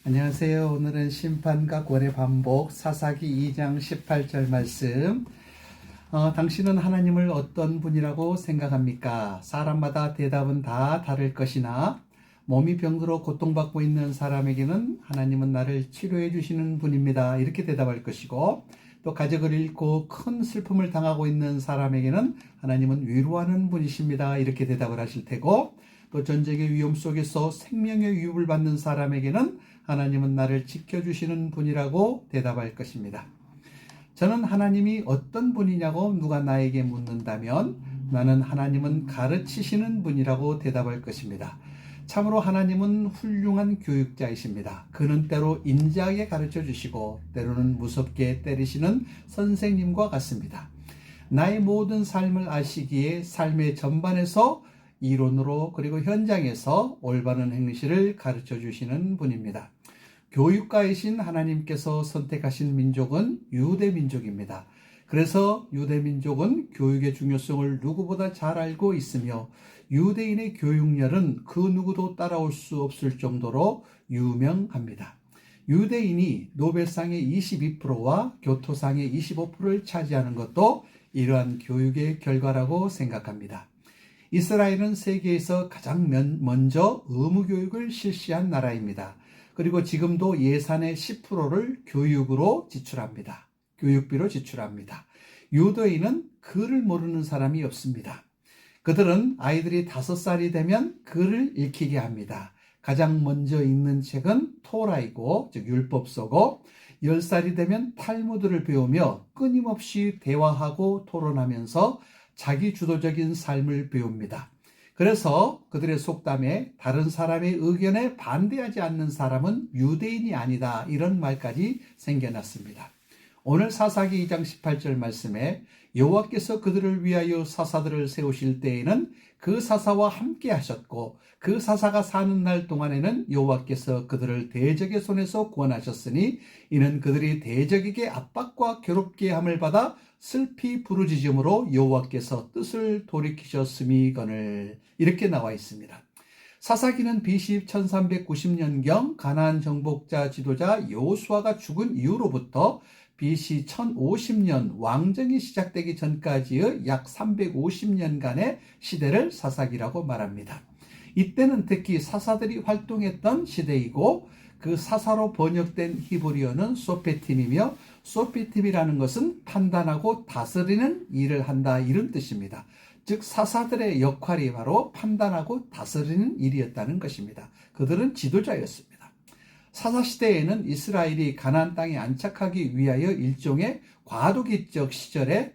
안녕하세요. 오늘은 심판과 구원의 반복 사사기 2장 18절 말씀. 당신은 하나님을 어떤 분이라고 생각합니까? 사람마다 대답은 다 다를 것이나 몸이 병들어 고통받고 있는 사람에게는 하나님은 나를 치료해 주시는 분입니다. 이렇게 대답할 것이고, 또 가족을 잃고 큰 슬픔을 당하고 있는 사람에게는 하나님은 위로하는 분이십니다. 이렇게 대답을 하실 테고, 또 전쟁의 위험 속에서 생명의 위협을 받는 사람에게는 하나님은 나를 지켜주시는 분이라고 대답할 것입니다. 저는 하나님이 어떤 분이냐고 누가 나에게 묻는다면 나는 하나님은 가르치시는 분이라고 대답할 것입니다. 참으로 하나님은 훌륭한 교육자이십니다. 그는 때로 인자하게 가르쳐 주시고 때로는 무섭게 때리시는 선생님과 같습니다. 나의 모든 삶을 아시기에 삶의 전반에서 이론으로 그리고 현장에서 올바른 행실을 가르쳐 주시는 분입니다. 교육가이신 하나님께서 선택하신 민족은 유대 민족입니다. 그래서 유대 민족은 교육의 중요성을 누구보다 잘 알고 있으며 유대인의 교육열은 그 누구도 따라올 수 없을 정도로 유명합니다. 유대인이 노벨상의 22%와 교토상의 25%를 차지하는 것도 이러한 교육의 결과라고 생각합니다. 이스라엘은 세계에서 가장 먼저 의무교육을 실시한 나라입니다. 그리고 지금도 예산의 10%를 교육으로 지출합니다. 교육비로 지출합니다. 유대인은 글을 모르는 사람이 없습니다. 그들은 아이들이 5살이 되면 글을 읽히게 합니다. 가장 먼저 읽는 책은 토라이고, 즉 율법서고, 10살이 되면 탈무드를 배우며 끊임없이 대화하고 토론하면서 자기 주도적인 삶을 배웁니다. 그래서 그들의 속담에 다른 사람의 의견에 반대하지 않는 사람은 유대인이 아니다, 이런 말까지 생겨났습니다. 오늘 사사기 2장 18절 말씀에 여호와께서 그들을 위하여 사사들을 세우실 때에는 그 사사와 함께 하셨고 그 사사가 사는 날 동안에는 여호와께서 그들을 대적의 손에서 구원하셨으니 이는 그들이 대적에게 압박과 괴롭게 함을 받아 슬피 부르짖음으로 여호와께서 뜻을 돌이키셨음이거늘, 이렇게 나와 있습니다. 사사기는 BC 1390년경 가나안 정복자 지도자 여호수아가 죽은 이후로부터 BC 1050년 왕정이 시작되기 전까지의 약 350년간의 시대를 사사기라고 말합니다. 이때는 특히 사사들이 활동했던 시대이고 그 사사로 번역된 히브리어는 소페팀이며 소페팀이라는 것은 판단하고 다스리는 일을 한다, 이런 뜻입니다. 즉 사사들의 역할이 바로 판단하고 다스리는 일이었다는 것입니다. 그들은 지도자였습니다. 사사시대에는 이스라엘이 가나안 땅에 안착하기 위하여 일종의 과도기적 시절에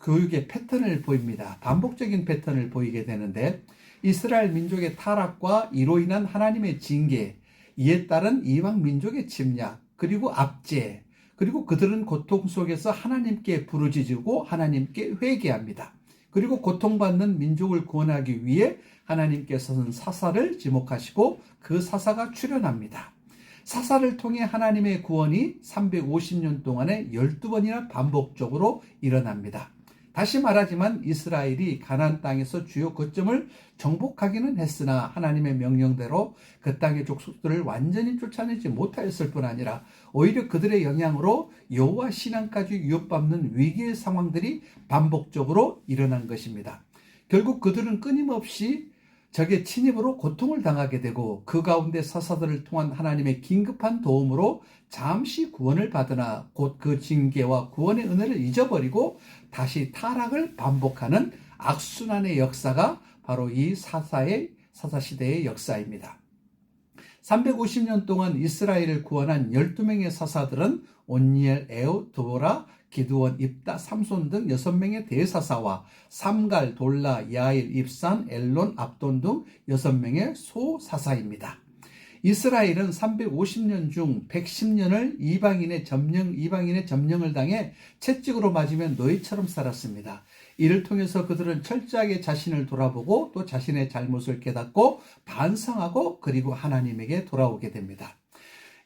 교육의 패턴을 보입니다. 반복적인 패턴을 보이게 되는데 이스라엘 민족의 타락과 이로 인한 하나님의 징계, 이에 따른 이방 민족의 침략, 그리고 압제, 그리고 그들은 고통 속에서 하나님께 부르짖고 하나님께 회개합니다. 그리고 고통받는 민족을 구원하기 위해 하나님께서는 사사를 지목하시고 그 사사가 출현합니다. 사사를 통해 하나님의 구원이 350년 동안에 12번이나 반복적으로 일어납니다. 다시 말하지만 이스라엘이 가나안 땅에서 주요 거점을 정복하기는 했으나 하나님의 명령대로 그 땅의 족속들을 완전히 쫓아내지 못하였을 뿐 아니라 오히려 그들의 영향으로 여호와 신앙까지 위협받는 위기의 상황들이 반복적으로 일어난 것입니다. 결국 그들은 끊임없이 적의 침입으로 고통을 당하게 되고 그 가운데 사사들을 통한 하나님의 긴급한 도움으로 잠시 구원을 받으나 곧 그 징계와 구원의 은혜를 잊어버리고 다시 타락을 반복하는 악순환의 역사가 바로 이 사사시대의 역사입니다. 350년 동안 이스라엘을 구원한 12명의 사사들은 온니엘, 에웃, 드보라, 기드원, 입다, 삼손 등 6명의 대사사와 삼갈, 돌라, 야일, 입산, 엘론, 압돈 등 6명의 소사사입니다. 이스라엘은 350년 중 110년을 이방인의 점령을 당해 채찍으로 맞으며 노예처럼 살았습니다. 이를 통해서 그들은 철저하게 자신을 돌아보고 또 자신의 잘못을 깨닫고 반성하고 그리고 하나님에게 돌아오게 됩니다.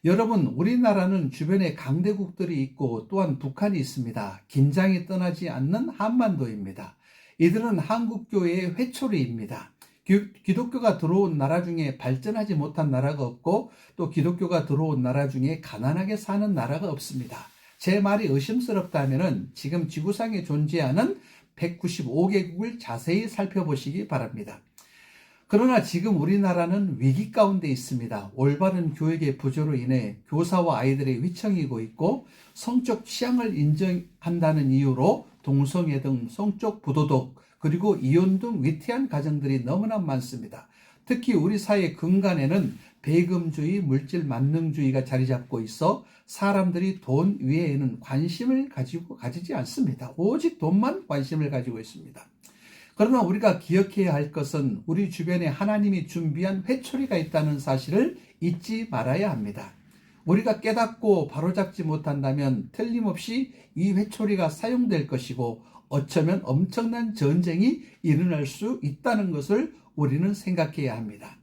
여러분, 우리나라는 주변에 강대국들이 있고 또한 북한이 있습니다. 긴장이 떠나지 않는 한반도입니다. 이들은 한국교회의 회초리입니다. 기독교가 들어온 나라 중에 발전하지 못한 나라가 없고 또 기독교가 들어온 나라 중에 가난하게 사는 나라가 없습니다. 제 말이 의심스럽다면 지금 지구상에 존재하는 195개국을 자세히 살펴보시기 바랍니다. 그러나 지금 우리나라는 위기 가운데 있습니다. 올바른 교육의 부조로 인해 교사와 아이들의 휘청이고 있고 성적 취향을 인정한다는 이유로 동성애 등 성적 부도덕 그리고 이혼 등 위태한 가정들이 너무나 많습니다. 특히 우리 사회 근간에는 배금주의, 물질 만능주의가 자리 잡고 있어 사람들이 돈 외에는 관심을 가지지 않습니다. 오직 돈만 관심을 가지고 있습니다. 그러나 우리가 기억해야 할 것은 우리 주변에 하나님이 준비한 회초리가 있다는 사실을 잊지 말아야 합니다. 우리가 깨닫고 바로잡지 못한다면 틀림없이 이 회초리가 사용될 것이고 어쩌면 엄청난 전쟁이 일어날 수 있다는 것을 우리는 생각해야 합니다.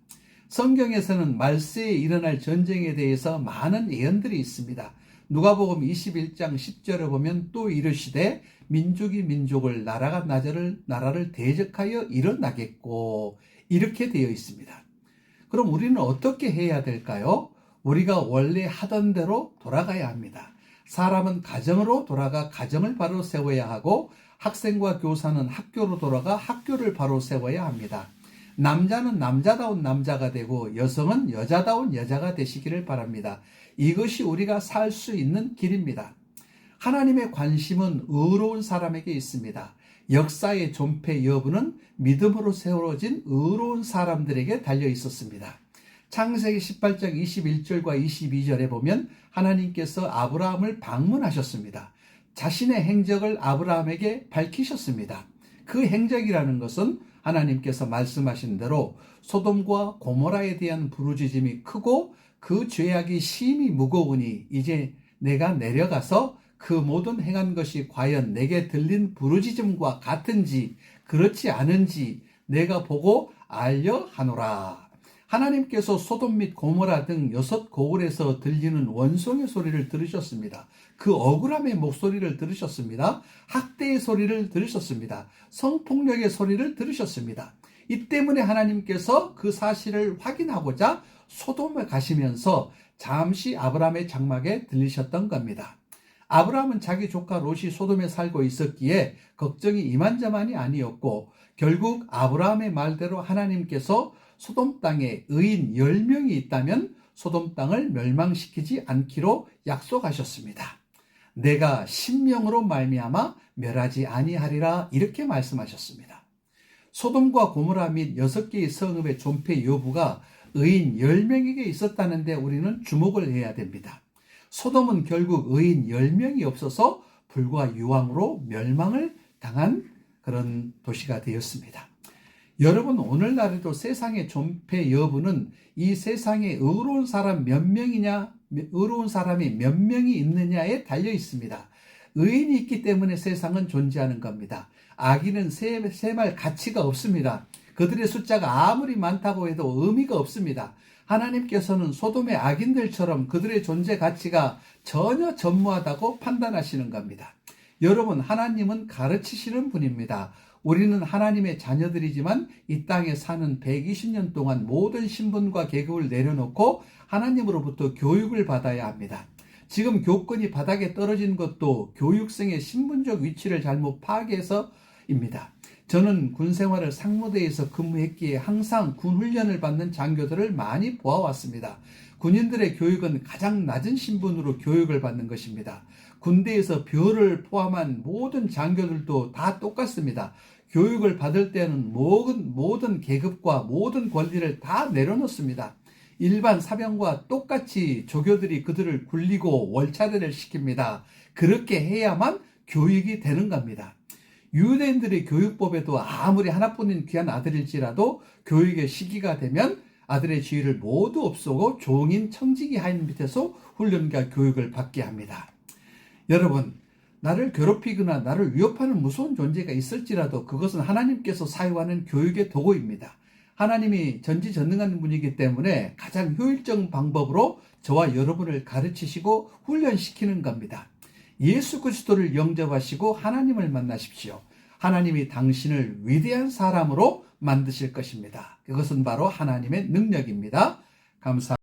성경에서는 말세에 일어날 전쟁에 대해서 많은 예언들이 있습니다. 누가복음 21장 10절에 보면 또 이르시되 민족이 민족을 나라가 나라를 대적하여 일어나겠고 이렇게 되어 있습니다. 그럼 우리는 어떻게 해야 될까요? 우리가 원래 하던 대로 돌아가야 합니다. 사람은 가정으로 돌아가 가정을 바로 세워야 하고 학생과 교사는 학교로 돌아가 학교를 바로 세워야 합니다. 남자는 남자다운 남자가 되고 여성은 여자다운 여자가 되시기를 바랍니다. 이것이 우리가 살 수 있는 길입니다. 하나님의 관심은 의로운 사람에게 있습니다. 역사의 존폐 여부는 믿음으로 세워진 의로운 사람들에게 달려 있었습니다. 창세기 18장 21절과 22절에 보면 하나님께서 아브라함을 방문하셨습니다. 자신의 행적을 아브라함에게 밝히셨습니다. 그 행적이라는 것은 하나님께서 말씀하신 대로 소돔과 고모라에 대한 부르짖음이 크고 그 죄악이 심히 무거우니 이제 내가 내려가서 그 모든 행한 것이 과연 내게 들린 부르짖음과 같은지 그렇지 않은지 내가 보고 알려 하노라. 하나님께서 소돔 및 고모라 등 6고을에서 들리는 원송의 소리를 들으셨습니다. 그 억울함의 목소리를 들으셨습니다. 학대의 소리를 들으셨습니다. 성폭력의 소리를 들으셨습니다. 이 때문에 하나님께서 그 사실을 확인하고자 소돔에 가시면서 잠시 아브라함의 장막에 들리셨던 겁니다. 아브라함은 자기 조카 롯이 소돔에 살고 있었기에 걱정이 이만저만이 아니었고 결국 아브라함의 말대로 하나님께서 소돔 땅에 의인 10명이 있다면 소돔 땅을 멸망시키지 않기로 약속하셨습니다. 내가 10명으로 말미암아 멸하지 아니하리라 이렇게 말씀하셨습니다. 소돔과 고모라 및 6개의 성읍의 존폐 여부가 의인 10명에게 있었다는데 우리는 주목을 해야 됩니다. 소돔은 결국 의인 10명이 없어서 불과 유황으로 멸망을 당한 그런 도시가 되었습니다. 여러분 오늘날에도 세상의 존폐 여부는 이 세상에 의로운 사람이 몇 명이 있느냐에 달려 있습니다. 의인이 있기 때문에 세상은 존재하는 겁니다. 악인은 세말 가치가 없습니다. 그들의 숫자가 아무리 많다고 해도 의미가 없습니다. 하나님께서는 소돔의 악인들처럼 그들의 존재 가치가 전혀 전무하다고 판단하시는 겁니다. 여러분 하나님은 가르치시는 분입니다. 우리는 하나님의 자녀들이지만 이 땅에 사는 120년 동안 모든 신분과 계급을 내려놓고 하나님으로부터 교육을 받아야 합니다. 지금 교권이 바닥에 떨어진 것도 교육생의 신분적 위치를 잘못 파악해서입니다. 저는 군 생활을 상무대에서 근무했기에 항상 군 훈련을 받는 장교들을 많이 보아왔습니다. 군인들의 교육은 가장 낮은 신분으로 교육을 받는 것입니다. 군대에서 별을 포함한 모든 장교들도 다 똑같습니다. 교육을 받을 때는 모든 계급과 모든 권리를 다 내려놓습니다. 일반 사병과 똑같이 조교들이 그들을 굴리고 월차례를 시킵니다. 그렇게 해야만 교육이 되는 겁니다. 유대인들의 교육법에도 아무리 하나뿐인 귀한 아들일지라도 교육의 시기가 되면 아들의 지위를 모두 없애고 종인 청지기 하인 밑에서 훈련과 교육을 받게 합니다. 여러분, 나를 괴롭히거나 나를 위협하는 무서운 존재가 있을지라도 그것은 하나님께서 사용하는 교육의 도구입니다. 하나님이 전지전능한 분이기 때문에 가장 효율적인 방법으로 저와 여러분을 가르치시고 훈련시키는 겁니다. 예수 그리스도를 영접하시고 하나님을 만나십시오. 하나님이 당신을 위대한 사람으로 만드실 것입니다. 그것은 바로 하나님의 능력입니다. 감사합니다.